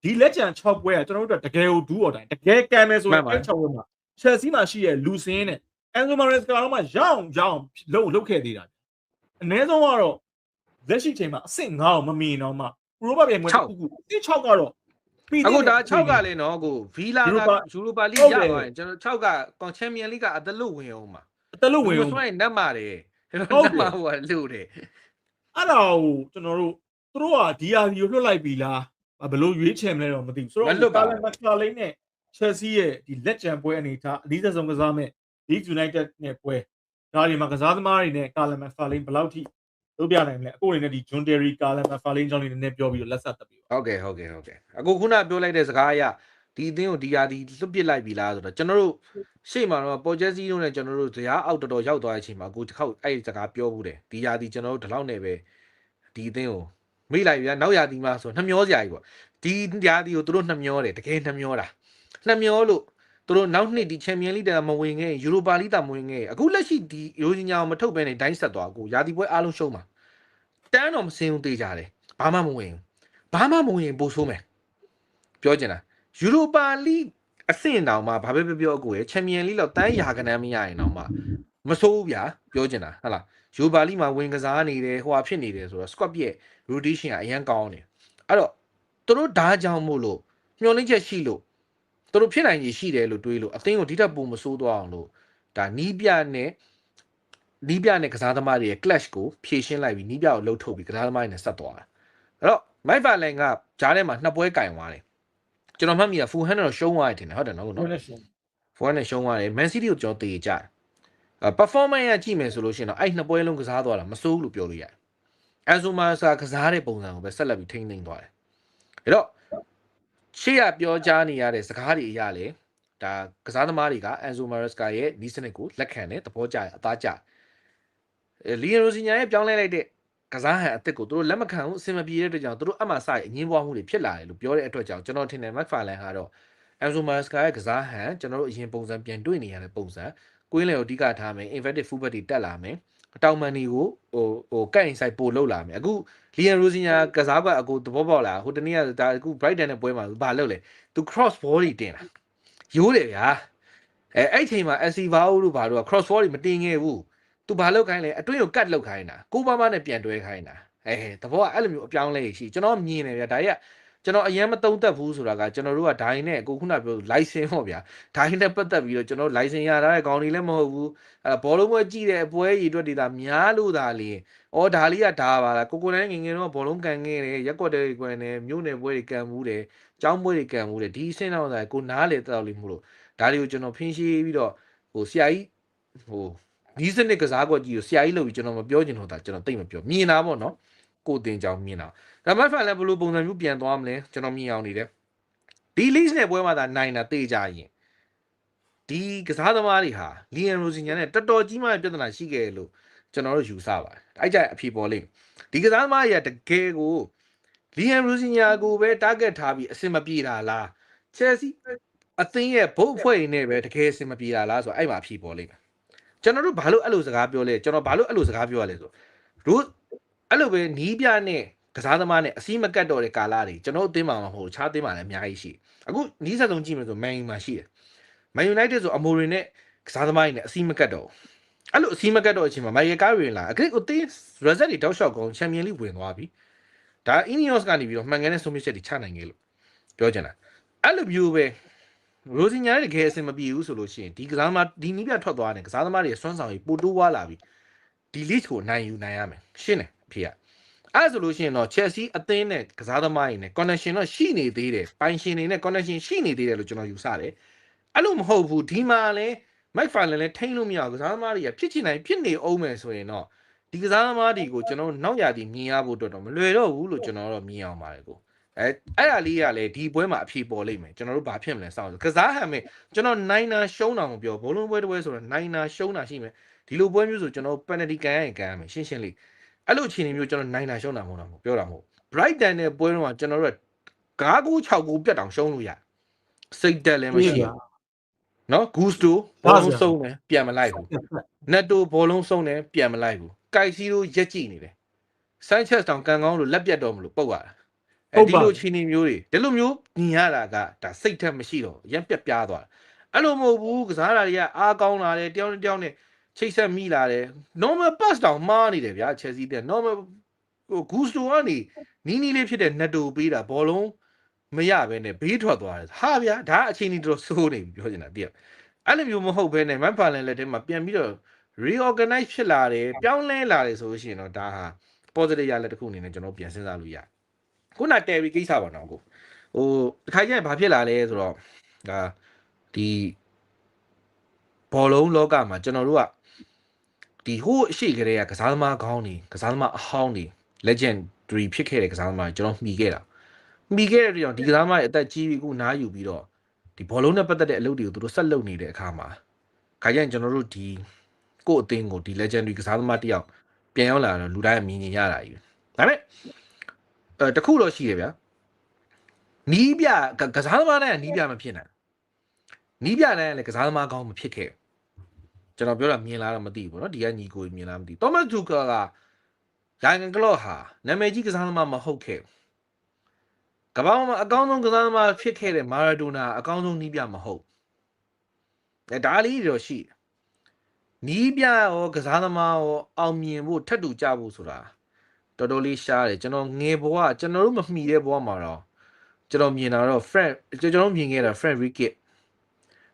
ဒီလက်ကျန်6ပွဲကကျွန်တော်တို့တကယ်ကိုဒူးအော်တိုင်းတကယ်ကံမယ်ဆိုရင်အဲ့6ပွဲမှာ Chelsea မှာရှိရဲ့လူစင်းနဲ့ Enzo Maresca ကတော့မှရောင်းလုပ်ခဲ့သေးတာအနည်းဆုံးကတော့လက်ရှိချိန်မှာအဆင့်9ကိုမမီတော့မှပရိုဘပြန်မွေးတစ်ခုအဆင့်6ကတော့အခုဒါ6ကလည်းနော်ကိုဗီလာကယူရိုပါလိရသွားရင်ကျွန်တော်6ကကွန်ချန်ပီယံလိကအတလုဝင်အောင်ပါအတလုဝင်အောင်ဆိုရင်နတ်မာတယ် ကျွန်တော်နတ်မှာဟိုလို့တယ် အဲ့ဒါကိုကျွန်တော်တို့သူတို့က DRV ကိုလွှတ်လိုက်ပြီလားဘယ်လိုရွေးချယ်မလဲတော့မသိဘူးဆိုတော့ကာလန်မက်ကာလိန်နဲ့ Chelsea ရဲ့ဒီလက်ကျန်ပွဲအနေထားအနည်းဆုံးကစားမဲ့ Leeds United နဲ့ပွဲဒါတွေမှာကစားသမားတွေနဲ့ကာလန်မက်ကာလိန်ဘယ်လောက်ထိလုပ်ပြနိုင်မလဲအခုအနေနဲ့ဒီ John Terry ကာလန်မက်ကာလိန်ကြောင့်လည်းနည်းနည်းပြောပြီးတော့လက်ဆက်တက်ပြီးဟုတ်ကဲ့အခုခုနပြောလိုက်တဲ့စကားအရဒီအသင်းကိုဒီရာဒီလွတ်ပစ်လိုက်ပြီလားဆိုတော့ကျွန်တော်တို့ရှေ့မှာတော့ပေါ်ချက်စီတို့နဲ့ကျွန်တော်တို့ဇရာအောက်တော်ရောက်သွားတဲ့အချိန်မှာအခုတစ်ခေါက်အဲ့ဒီစကားပြောဘူးတယ်ဒီရာဒီကျွန်တော်တို့ဒီလောက်နဲ့ပဲဒီအသင်းကိုမိလိုက်ပြီနောက်ရာဒီမှာဆိုနှမျောစရာကြီးပေါ့ဒီရာဒီကိုသူတို့နှမျောတယ်တကယ်နှမျောတာနှမျောလို့သူတို့နောက်နှစ်ဒီချန်ပီယံလိတာမဝင်ခဲ့ယူရိုပါလိတာမဝင်ခဲ့အခုလက်ရှိဒီရိုဂျီညာကိုမထုတ်ဘဲနဲ့ဒိုင်းဆက်သွားကိုရာဒီပွဲအားလုံးရှုံးမှာတန်းတော့မစင်းဘူးတေးကြတယ်ဘာမှမဝင်ပို့ဆိုးမယ်ပြောချင်တာယူရိုပါလိအဆင့်တောင်မှဘာပဲပြောကိုရချန်ပီယံလိလောက်တန်းရာကနန်းမရရင်တောင်မှမဆိုးဘူးဗျာပြောချင်တာဟုတ်လားယူရိုပါလိမှာဝင်ကစားနေတယ်ဟိုဟာဖြစ်နေတယ်ဆိုတော့ squad ရဲ့ rotation ကအရန်ကောင်းနေအဲ့တော့သူတို့ဓာတ်ကြောင့်မို့လို့မျောလင်းချက်ရှိလို့သူတို့ဖြစ်နိုင်ရရှိတယ်လို့တွေးလို့အသင်းကိုဒီထက်ပိုမဆိုးသွားအောင်လို့ဒါနီးပြနဲ့ကစားသမားတွေရဲ့ clash ကိုဖြည့်ရှင်းလိုက်ပြီးနီးပြကိုလှုပ်ထုတ်ပြီးကစားသမားတွေနဲ့ဆက်သွားတာအဲ့တော့မိုက်ဖာလန်ကဂျားထဲမှာ2ပွဲကင်သွားတယ်ကျွန်တော်မှတ်မိတာဖူဟန်တော့ရှုံးသွားတယ်ထင်တယ်ဟုတ်တယ်နော်ဖူဟန်နဲ့ရှုံးသွားတယ်မန်စီးတီးကိုကျွန်တော်တေကြတယ်performance ရကြည့်မယ်ဆိုလို့ရှိရင်တော့အဲ့2ပွဲလုံးကစားသွားတာမစိုးဘူးလို့ပြောလို့ရတယ်အန်ဆိုမာစာကစားတဲ့ပုံစံကိုပဲဆက်လက်ပြီးထိန်းသိမ်းသွားတယ်အဲ့တော့ရှေ့ရပြောကြားနေရတဲ့စကားတွေအရလေဒါကစားသမားတွေကအန်ဆိုမာရက်စကာရဲ့နီးစနစ်ကိုလက်ခံတယ်သဘောကျတယ်အသားကျလီယန်ရိုစီညာရဲ့ပြောင်းလဲလိုက်တဲ့ကစားဟန်အသစ်ကိုသူတို့လက်မခံဘူးအဆင်မပြေတဲ့အတွက်ကြောင့်သူတို့အမှစအငင်းပွားမှုတွေဖြစ်လာတယ်လို့ပြောတဲ့အတွက်ကြောင့်ကျွန်တော်ထင်တယ်မက်ဖာလန်ကတော့အန်ဆိုမာရက်စကာရဲ့ကစားဟန်ကျွန်တော်တို့အရင်ပုံစံပြန်တွေ့နေရတဲ့ပုံစံကွင်းလေကိုအဓိကထားမယ် inverted fullback တွေတက်လာမယ်တောင်မန်တွေကိုဟိုကတ်အင်ဆိုင်ပို့လောက်လာမယ်အခုလီယန်ရိုစီညာကစားကွက်အကူသဘောပေါက်လာဟိုတနေ့ကဒါအခု Brighton နဲ့ပွဲမှာဘာလုပ်လဲသူ cross ball တွေတင်လာရိုးတယ်ဗျာအဲ့ချိန်မှာ SC ဘာအိုတို့ဘာတို့က cross ball တွေမတင်ခဲ့ဘူးသူဘာလုပ်ခိုင်းလဲအတွင်းကိုကတ်လောက်ခိုင်းတာကိုပါမနဲ့ပြန်တွဲခိုင်းတာသဘောကအဲ့လိုမျိုးအပြောင်းလဲရှိကျွန်တော်မြင်တယ်ဗျာဒါကြီးကကျွန်တော်အရင်မသုံးသက်ဘူးဆိုတာကကျွန်တော်တို့ကဒိုင်းနဲ့အခုခုနပြော license ပေါ့ဗျာဒိုင်းနဲ့ပတ်သက်ပြီးတော့ကျွန်တော် license ရတာတဲ့ကောင်တွေလည်းမဟုတ်ဘူးဘောလုံးပွဲကြည့်တဲ့အပွဲရည်အတွက်တွေဒါများလို့ဒါလေဒါလေးကဒါပါလားကိုတိုင်းငငယ်တော့ဘောလုံးကန်ခဲ့တယ်ရက်ကွက်တွေကွယ်နေမြို့နယ်ပွဲတွေကန်မှုတယ်ကျောင်းပွဲတွေကန်မှုတယ်ဒီအဆင့်တော့ဒါကိုနားလေတောက်လိမ့်မို့လို့ဒါတွေကိုကျွန်တော်ဖင်းရှင်းပြီးတော့ဟိုဆရာကြီးဟိုဒီစနစ်ကစားကွက်ကြီးကိုဆရာကြီးလို့ကျွန်တော်မပြောချင်တော့ဒါကျွန်တော်သိမပြောမြင်တာပေါ့နော်ကိုတင်ကြောင်မြင်တာဒါမှဖန်လည်းဘလို့ပုံစံမျိုးပြန်သွားမလဲကျွန်တော်မြင်အောင်နေတယ်ဒီ list နဲ့ပွဲမှာဒါနိုင်တာတေးကြရင်ဒီကစားသမားတွေဟာလီယန်ရိုစီညာနဲ့တော်တော်ကြီးမားတဲ့ပြဿနာရှိခဲ့လို့ကျွန်တော်တို့ယူဆပါတယ်အဲ့ကြအဖြေပေါ်လိမ့်ဒီကစားသမားတွေကတကယ်ကိုလီယန်ရိုစီညာကိုပဲ target ထားပြီးအဆင်မပြေတာလားချက်စီအသင်းရဲ့ဘုတ်ဖွဲ့နေပဲတကယ်အဆင်မပြေတာလားဆိုတော့အဲ့မှာအဖြေပေါ်လိမ့်မယ်ကျွန်တော်တို့ဘာလို့အဲ့လိုစကားပြောလဲကျွန်တော်ဘာလို့အဲ့လိုစကားပြောရလဲဆိုတို့အဲ့လိုပဲနီးပြနဲ့ကစားသမားနဲ့အစည်းမကတ်တော့တဲ့ကာလတွေကျွန်တော်အသင်းမှာမဟုတ်ခြားအသင်းမှာလည်းအများကြီးရှိအခုနီးစပ်ဆုံးကြည့်မယ်ဆိုမန်ယူမှာရှိတယ်မန်ယူနိုက်တက်ဆိုအမိုရီနဲ့ကစားသမားတွေနဲ့အစည်းမကတ်တော့အဲ့လိုအစည်းမကတ်တော့အချိန်မှာမိုင်ယယ်ကားဝင်လာအခုအသင်း result တွေတောက်လျှောက်ကောင်းချန်ပီယံလိဝင်သွားပြီဒါအီနီယော့စ်ကနေပြီးတော့မှန်ကန်တဲ့ဆုံးဖြတ်ချက်တွေချနိုင်ခဲ့လို့ပြောချင်တာအဲ့လိုမျိုးပဲရိုစီညာရဲ့တကယ်အဆင်မပြေဘူးဆိုလို့ရှိရင်ဒီကစားသမားဒီနီးပြထွက်သွားတယ်ကစားသမားတွေစွမ်းဆောင်ရည်ပိုတိုးွားလာပြီဒီ list ကိုနိုင်ယူနိုင်ရမယ်ရှင်းတယ်အဖေကအဲ့ဆိုလို့ရှိရင်တော့ Chelsea အသင်းနဲ့ကစားသမားတွေနဲ့ connection တော့ရှိနေသေးတယ်ပိုင်ရှင်တွေနဲ့ connection ရှိနေသေးတယ်လို့ကျွန်တော်ယူဆတယ်အဲ့လိုမဟုတ်ဘူးဒီမှာလဲ Mike Fallon လဲထိန်းလို့မရဘူးကစားသမားတွေကဖြစ်ချင်နိုင်ဖြစ်နေအောင်မယ်ဆိုရင်တော့ဒီကစားသမားတွေကိုကျွန်တော်နောက်ရာသီမြင်ရဖို့အတွက်တော့မလွယ်တော့ဘူးလို့ကျွန်တော်တော့မြင်အောင်ပါတယ်ကိုအဲ့ဒါလေးကလည်းဒီပွဲမှာအဖြေပေါ်လိမ့်မယ်ကျွန်တော်တို့ဘာဖြစ်မလဲစောင့်ကစားဟန်မယ်ကျွန်တော်နိုင်နာရှုံးတာမပြောဘလုံးပွဲတစ်ပွဲဆိုတော့နိုင်နာရှုံးတာရှိမယ်ဒီလိုပွဲမျိုးဆိုကျွန်တော် penalty ကန်ရရင်ကန်ရမယ်ရှင်းရှင်းလေးအဲ့လိုအခြေအနေမျိုးကျွန်တော်နိုင်နာရှုံးတာမဟုတ်တော့ပြောတာမဟုတ် Brighton နဲ့ပွဲတော့ကျွန်တော်တို့9-6 ပြတ်တောင်ရှုံးလို့ရစိတ်တက်လည်းမရှိဘူးနော် Gusto ဘောလုံးဆုံးတယ်ပြန်မလိုက်ဘူး Netto ဘောလုံးဆုံးတယ်ပြန်မလိုက်ဘူး Kaisiro ရက်ကြည့်နေတယ် Sanchez တောင်ကန်ကောင်းလို့လက်ပြတ်တော့မလို့ပုတ်ရတာဒီလိုအခြေအနေမျိုးတွေဒီလိုမျိုးညီရတာကဒါစိတ်ထက်မရှိတော့ရမ်းပြတ်ပြားသွားအဲ့လိုမဟုတ်ဘူးကစားတာတွေကအားကောင်းလာတယ်တယောက်နဲ့တယောက်နဲ့ချိတ်ဆက်မိလာတယ် normal pass တောင်မှားနေတယ်ဗျာ Chelsea တဲ့ normal ဟို Gusto ကနေနီးနီးလေးဖြစ်တဲ့ Netto ပေးတာဘောလုံးမရဘဲနဲ့ဘေးထွက်သွားတယ်ဟာဗျာဒါအချိန်ကြီးတော်စိုးနေပြီပြောချင်တာတည်းအဲ့လိုမျိုးမဟုတ်ဘဲနဲ့ Mike Fallon လက်ထဲမှာပြန်ပြီးတော့ reorganize ဖြစ်လာတယ်ပြောင်းလဲလာတယ်ဆိုလို့ရှိရင်တော့ဒါဟာ positive ရလက်တစ်ခုအနေနဲ့ကျွန်တော်ပြန်စဉ်းစားလို့ရခုန Terry ကိစ္စပါတော့ကိုဟိုတစ်ခါကျရင်ဘာဖြစ်လာလဲဆိုတော့ဒါဒီဘောလုံးလောကမှာကျွန်တော်တို့ကဒီဟိုးအရှိကလေးကကစားသမားကောင်းနေကစားသမားအဟောင်းနေ legendary ဖြစ်ခဲ့တဲ့ကစားသမားကျွန်တော်မှီခဲ့တဲ့အတွက်ကြောင့်ဒီကစားသမားရဲ့အသက်ကြီးပြီးခုနားယူပြီးတော့ဒီဘောလုံးနဲ့ပတ်သက်တဲ့အလုပ်တွေကိုသူတို့ဆက်လုပ်နေတဲ့အခါမှာခါကျရင်ကျွန်တော်တို့ဒီကို့အသင်းကိုဒီ legendary ကစားသမားတယောက်ပြန်ရောက်လာတော့လူတိုင်းမြင်နေရတာကြီးဒါပေမဲ့တခုတော့ရှိတယ်ဗျာနီးပြကစားသမားတိုင်းကနီးပြမဖြစ်နိုင်နီးပြတိုင်းကလည်းကစားသမားကောင်းမဖြစ်ခဲ့ကျွန်တော်ပြောတာမြင်လာတော့မသိဘူးเนาะဒီကညီကိုမြင်လာမသိသောမတ်တူကာကရိုင်ဂန်ကလော့ဟာနာမည်ကြီးကစားသမားမဟုတ်ခဲ့ကမ္ဘာမှာအကောင်းဆုံးကစားသမားဖြစ်ခဲ့တဲ့မာရာဒိုနာအကောင်းဆုံးနီးပြမဟုတ်ဒါလေးတော့ရှိနီးပြရောကစားသမားရောအောင်မြင်ဖို့ထပ်တူကြဖို့ဆိုတာတော်တော်လေးရှားတယ်ကျွန်တော်ငယ်ဘဝကျွန်တော်တို့မမှီတဲ့ဘဝမှာတော့ကျွန်တော်မြင်တာတော့ ကျွန်တော်မြင်ခဲ့တာ Frank Rickett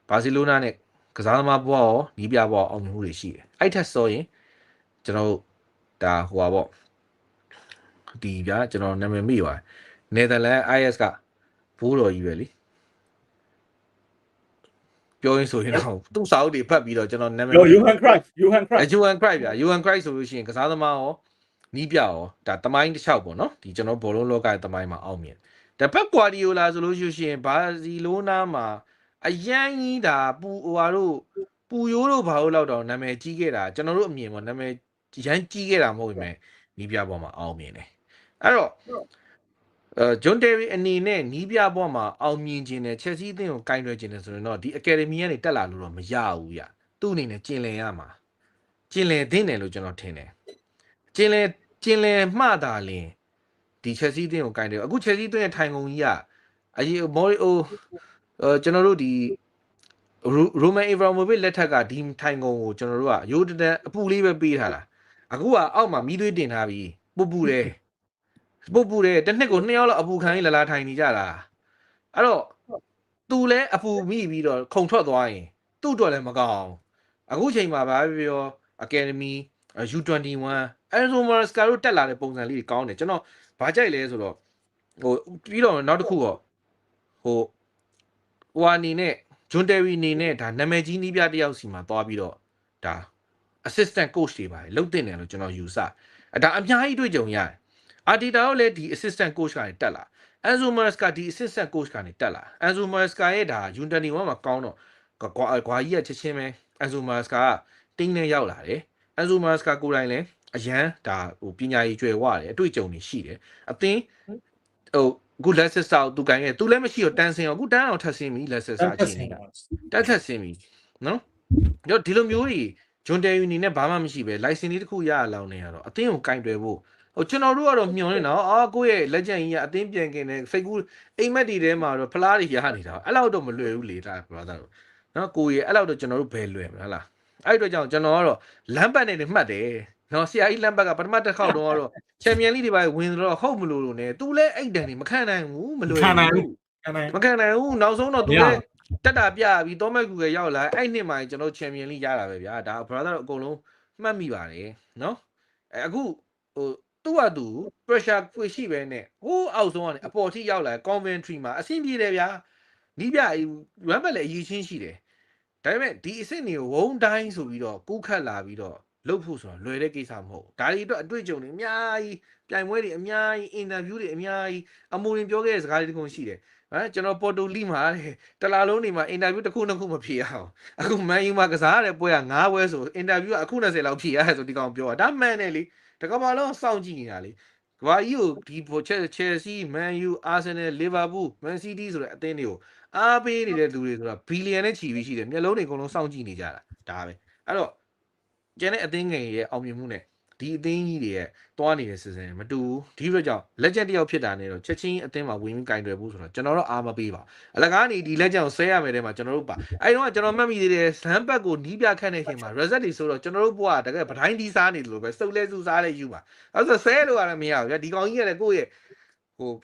ဘာစီလိုနာနဲ့ကစားသမားဘဝရောနီးပြဘဝအောင်မြင်မှုတွေရှိတယ်အဲ့ထက်ဆိုရင်ကျွန်တော်ဒါဟိုပါပေါ့ဒီဗျာကျွန်တော်နာမည်မိပါတယ်နယ်သာလန် IS ကဘိုးတော်ကြီးပဲလေပြောရင်းဆိုရင်တော့သူ့စာအုပ်တွေဖတ်ပြီးတော့ကျွန်တော်နာမည်Johan Cruyff ဗျာ Johan Cruyff ဆိုလို့ရှိရင်ကစားသမားရောနီးပြရောဒါတမိုင်းတစ်လျှောက်ပေါ့နော်ဒီကျွန်တော်ဘောလုံးလောကရဲ့တမိုင်းမှာအောင်မြင်ဒါပက်ကွာဒီယိုလာဆိုလို့ရှိရင်ဘာစီလိုနာမှာအရန်ကြီးဒါပူဟိုတို့ပူရိုးတို့ဘာလို့လောက်တော့နာမည်ကြီးခဲ့တာကျွန်တော်တို့အမြင်ပေါ့နာမည်ရန်ကြီးခဲ့တာမဟုတ်ဘူးနီးပြပေါ်မှာအောင်မြင်တယ်အဲ့တော့ဂျွန်တယ်ရီအနေနဲ့နီးပြပေါ်မှာအောင်မြင်ခြင်းနဲ့ချက်စီးအသင်းကိုကင်တွယ်ခြင်းနဲ့ဆိုရင်တော့ဒီအကယ်ဒမီကနေတက်လာလို့တော့မရဘူးဗျသူ့အနေနဲ့ကျင်လည်ရမှာကျင်လည်သင့်တယ်လို့ကျွန်တော်ထင်တယ်ကျင်လည်မှတာလင်ဒီချက်စီးအသင်းကိုကင်တယ်အခုချက်စီးအသင်းရဲ့ထိုင်ကုန်ကြီးကအရေးမော်ရီအိုကျွန်တော်တို့ဒီရိုမန်အီဗရာမိုဗစ်လက်ထက်ကဒီထိုင်ကုန်ကိုကျွန်တော်တို့ကရိုးတန်းအပူလေးပဲပေးထားတာအခုကအောက်မှာမီးသွေးတင်ထားပြီးပူတယ်တစ်နှစ်ကို2ယောက်လောက်အပူခံကြီးလာထိုင်နေကြတာအဲ့တော့သူလဲအပူမိပြီးတော့ခုံထွက်သွားရင်သူ့အတွက်လည်းမကောင်းအခုချိန်မှာဗာပြောအကယ်ဒမီ U21 Enzo Maresca တို့တက်လာတဲ့ပုံစံလေးတွေကောင်းတယ်ကျွန်တော်ဗာကြိုက်လဲဆိုတော့ဟိုပြီးတော့နောက်တစ်ခုတော့ဟိုအနေနဲ့ဂျွန်တယ်ရီအနေနဲ့ဒါနာမည်ကြီးနီးပြတယောက်စီမှာသွားပြီးတော့ဒါ assistant coach တွေပါတယ်လုပ်တင်တယ်လို့ကျွန်တော်ယူဆဒါအများကြီးတွေ့ကြုံရတယ်အာတီတာကိုလည်းဒီ assistant coach ကနေတက်လာ Enzo Maresca ဒီ assistant coach ကနေတက်လာ Enzo Maresca ရဲ့ဒါ U21 မှာကောင်းတော့ကွာကြီးကချက်ချင်းပဲ Enzo Maresca ကတင်းနဲ့ရောက်လာတယ် Enzo Maresca ကိုယ်တိုင်လည်းအရန်ဒါဟိုပညာရေးကျွယ်ဝတယ်အတွေ့အကြုံတွေရှိတယ်အသင်းဟိုအခုလက်စစ်စာသူကန်ရဲ့သူလည်းမရှိတော့တန်းစင်အခုတန်းအောင်ထပ်ဆင်းပြီလက်စစ်စာချင်းနေတာတက်ထပ်ဆင်းပြီနော်ညဒီလိုမျိုးကြီးဂျွန်တယ်ယူနီနဲ့ဘာမှမရှိပဲ license လေးတစ်ခုရရလောင်းနေရတော့အသင်းကိုကင်တွယ်ဖို့ဟိုကျွန်တော်တို့ကတော့မျှော်နေတာကိုယ့်ရဲ့လက်ကျန်ကြီးကအသင်းပြန်กินတယ်စိတ်ကူးအိမ်မက်တီထဲမှာတော့ဖလားတွေရနေတာအဲ့လောက်တော့မလွယ်ဘူးလေဒါ brother တို့နော်ကိုရဲ့အဲ့လောက်တော့ကျွန်တော်တို့ဘယ်လွယ်မလားအဲ့အတွက်ကြောင့်ကျွန်တော်ကတော့လမ်းပတ်နေတယ်မှတ်တယ်နော်ဆရာကြီးလမ်းပတ်ကပထမတစ်ခေါက်တော့ချန်ပီယံလိတွေပါဝင်တော့ဟုတ်မလို့လို့ ਨੇ သူလည်းအိတ်တန်နေမခံနိုင်ဘူးမလွယ်ဘူးမခံနိုင်ဘူးနောက်ဆုံးတော့သူလည်းတက်တာပြပြီးတော့မဲ့ကူကရောက်လာအဲ့နှစ်မှာကျွန်တော်ချန်ပီယံလိရတာပဲဗျာဒါ brother တို့အကုန်လုံးမှတ်မိပါတယ်နော်အခုဟိုသူ့ဟာသူ pressure ဖွေရှိပဲနဲ့ဟိုးအောက်ဆုံးကနေအပေါ်ထိရောက်လာ Coventry မှာအဆင်ပြေတယ်ဗျာနီးပြရမ်းပတ်လည်းအရေးချင်းရှိတယ်ဒါပေမဲ့ဒီအစ်စ်တွေကိုဝုန်းတိုင်းဆိုပြီးတော့ကူးခတ်လာပြီးတော့လှုပ်ဖို့ဆိုတော့လွယ်တဲ့ကိစ္စမဟုတ်ဒါတွေတော့အတွေ့အကြုံတွေအများကြီးပြိုင်ပွဲတွေအများကြီးအင်တာဗျူးတွေအများကြီးအမူရင်ပြောခဲ့တဲ့စကားတွေတခုရှိတယ်ကျွန်တော်ပေါ်တိုလီမှာတလာလုံးနေမှာအင်တာဗျူးတစ်ခုနှစ်ခုမဖြေရအောင်အခုမန်ယူမှာကစားရတဲ့ပွဲက9ပွဲဆိုအင်တာဗျူးကအခု20လောက်ဖြေရတယ်ဆိုဒီကောင်ပြောတာဒါမှန်တယ်လေတကဘာလုံးစောင့်ကြည့်နေတာလေကဘာကြီးကိုဒီChelsea Man U Arsenal Liverpool Man City ဆိုတဲ့အသင်းတွေကိုအားပေးနေတဲ့လူတွေဆိုတာဘီလီယံနဲ့ချီပြီးရှိတယ်မျက်လုံးတွေအကုန်လုံးစောင့်ကြည့်နေကြတာဒါပဲအဲ့တော့ကျန်တဲ့အသင်းငယ်ရဲ့အောင်မြင်မှုနဲ့ဒီအသင်းကြီးတွေရဲ့တွားနေတဲ့စီစဉ်မတူဒီဘက်ကြောင့်လက်ကျန်တယောက်ဖြစ်တာနဲ့တော့ချက်ချင်းအသင်းမှာဝင်ပြီးကင်တွယ်ဖို့ဆိုတော့ကျွန်တော်တို့အားမပေးပါအလကားနေဒီလက်ကျန်ကိုဆဲရမယ်တဲ့မှာကျွန်တော်တို့ပါအဲ့တော့ကျွန်တော်မှတ်မိသေးတယ်ဇမ်ဘတ်ကိုနီးပြခန့်နေခင်မှာ reset တွေဆိုတော့ကျွန်တော်တို့ဘွားတကယ်ပတိုင်းဒီစားနေတယ်လို့ပဲစုပ်လဲစုစားလဲယူပါအဲ့ဆိုဆဲလို့ရတယ်မရဘူးဗျဒီကောင်ကြီးကလည်းကိုယ့်ရဲ့ဟို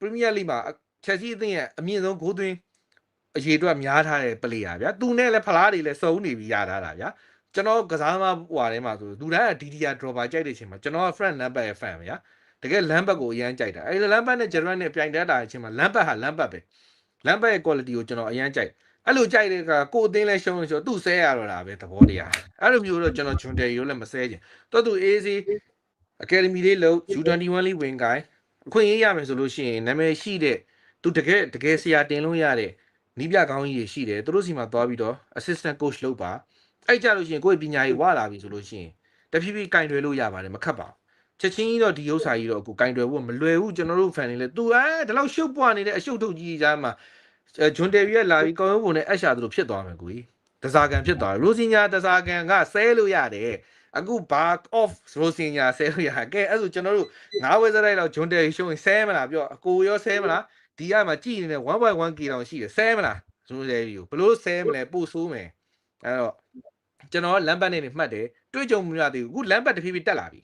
ပရီးမီးယားလိမှာချက်ချင်းအသင်းရဲ့အမြင့်ဆုံးဂိုးသွင်းအရေးအတွက်များထားတဲ့ပလေယာဗျာသူနဲ့လည်းဖလားတွေလည်းစုံနေပြီးရထားတာဗျာ ကျွန်တော်ကစားသမားဟွာထဲမှာဆိုလူတိုင်းက DDR dropper ကြိုက်တဲ့အချိန်မှာကျွန်တော်က front Lampard ရဲ့ fan ပဲဗျာတကယ် Lampard ကိုအရန်ကြိုက်တာအဲ့လို Lampard နဲ့ Gerrard နဲ့ပြိုင်တတ်တာအချိန်မှာ Lampard ဟာ Lampard ပဲ Lampard ရဲ့ quality ကိုကျွန်တော်အရန်ကြိုက်အဲ့လိုကြိုက်တဲ့အခါကိုအသင်းလဲရှုံးလို့ဆိုသူ့ဆဲရတော့တာပဲသဘောတရားအဲ့လိုမျိုးတော့ကျွန်တော် John Terry ကိုလည်းမဆဲချင်တော်သူ AC Academy လေးလို့ U21 လေးဝင်ကိုင်းအခွင့်အရေးရမယ်ဆိုလို့ရှိရင်နာမည်ရှိတဲ့သူတကယ်ဆရာတင်လို့ရတဲ့နီးပြကောင်းကြီးရှိတယ်သူတို့စီမှာသွားပြီးတော့ assistant coach လုပ်ပါအဲ့ကြလို့ရှိရင်ကိုယ့်ပညာရေးဝလာပြီဆိုလို့ရှိရင်တဖြည်းဖြည်းကင်တွယ်လို့ရပါတယ်မခက်ပါဘူးချက်ချင်းကြီးတော့ဒီဥစ္စာကြီးတော့အခုကင်တွယ်ဖို့မလွယ်ဘူးကျွန်တော်တို့ fan တွေလည်းသူဒီလောက်ရှုပ်ပွားနေတဲ့အရှုပ်ထုတ်ကြီးကြားမှာဂျွန်တယ်ရီရဲ့လာပြီးကောင်းရုံးပုံနဲ့အရှာသူတို့ဖြစ်သွားမယ်ကိုကြီးတစားကန်ဖြစ်သွားတယ်ရိုစင်ညာတစားကန်ကဆဲလို့ရတယ်အခုဘာ off ရိုစင်ညာဆဲလို့ရကဲအဲ့ဆိုကျွန်တော်တို့9ဝက်စရိုက်လောက်ဂျွန်တယ်ရီရှုံးရင်ဆဲမလားပြောအကိုရောဆဲမလားဒီကမှာကြည်နေတဲ့ 1.1k တောင်ရှိတယ်ဆဲမလားဂျွန်တယ်ရီကိုဘလို့ဆဲမလဲပို့ဆိုးမယ်အဲ့တော့ကျွန်တော်လမ်းပတ်နေမှတ်တယ်တွေးကြုံမှုရသေးဘူးအခုလမ်းပတ်တဖြည်းဖြည်းတက်လာပြီ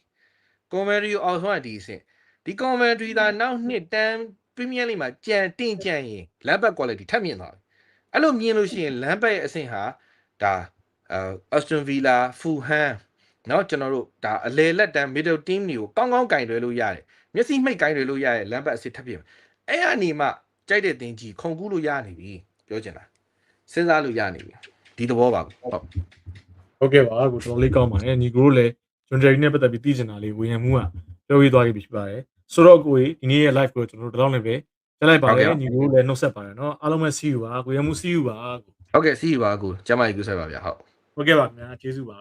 commentary အောက်ဆုံးကဒီအဆင့်ဒီ commentary ဒါနောက်နှစ်တန်း Premier League မှာကြံရင်လမ်းပတ် quality ထပ်မြင့်သွားပြီအဲ့လိုမြင်လို့ရှိရင်လမ်းပတ်ရဲ့အဆင့်ဟာဒါ Aston Villa Fulham เนาะကျွန်တော်တို့ဒါအလေလက်တန်း middle team တွေကိုကောင်းကောင်းကင်တွယ်လို့ရတယ်မျက်စိမှိတ်ကင်တွယ်လို့ရတဲ့လမ်းပတ်အဆင့်ထပ်ပြင်အဲ့အနေမှကြိုက်တဲ့တင်ကြီးခုံကူးလို့ရနေပြီပြောချင်တာစဉ်းစားလို့ရနေပြီဒီသဘောပါဟုတ်ကဲ့ပါကိုတော်တော်လေးကောင်းပါတယ်ညီကိုလည်းဂျွန်ဂျယ်ရီနဲ့ပတ်သက်ပြီးသိချင်တာလေးဝေယံမှုကပြောပြီးသွားပြီဖြစ်ပါတယ်ဆိုတော့ကိုကြီးဒီနေ့ရဲ့ live ကိုကျွန်တော်တို့တော့လည်းပဲကြားလိုက်ပါတယ်ညီကိုလည်းနှုတ်ဆက်ပါတယ်เนาะအားလုံးပဲ see you ပါကိုရမှု see you ပါဟုတ်ကဲ့ see you ပါကိုကျမကြီးကူးဆက်ပါဗျာဟုတ်ကဲ့ပါခင်ဗျာကျေးဇူးပါ